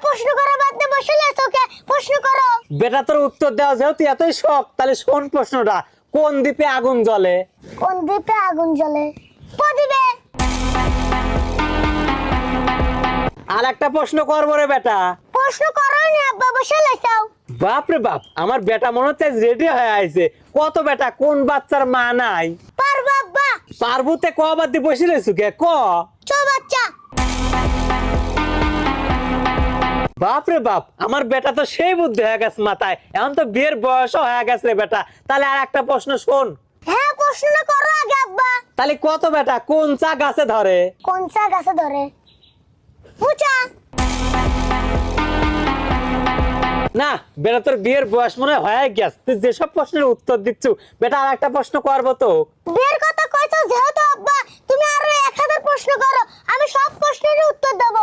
প্রশ্ন করা বাদ দিয়ে বসে আছো কে? প্রশ্ন করো। বেটা তোর উত্তর দেওয়া যেহেতু এতই শখ, তাহলে শোন প্রশ্নটা। কোন দ্বীপে আগুন জ্বলে? কোন দ্বীপে আগুন জ্বলে? প্রদীপে। আর একটা প্রশ্ন করবো রে বেটা। প্রশ্ন করো নি আব্বা, বসে লাইছাও। বাপ রে বাপ, আমার বেটা মনে হচ্ছে রেডি হয়ে আইছে। কত বেটা, কোন বাচ্চার মা নাই? পারবো আব্বা। পার্বতে কবার দিয়ে বসে রয়েছু কে ক? চো বাচ্চা। বাপ রে বাপ, আমার বেটা তো সেই বুদ্ধি হয়ে গেছে মাথায়। এখন তো বিয়ের বয়সও হয়ে গেছে রে বেটা। তাহলে আর একটা প্রশ্ন শোন। হ্যাঁ, প্রশ্ন করো আগে আব্বা। তাহলে কত বেটা, কোন চা গাছে ধরে? কোন চা গাছে ধরে? উচা। না বেটা, তোর বিয়ের বয়স মনে হয়ে গেছে। তুই যেসব প্রশ্নের উত্তর দিচ্ছ, বেটা আর একটা প্রশ্ন করবো তো। বিয়ের কথা কইছো যেহেতু আব্বা, তুমি আরো 1000 প্রশ্ন করো, আমি সব প্রশ্নেরই উত্তর দেব।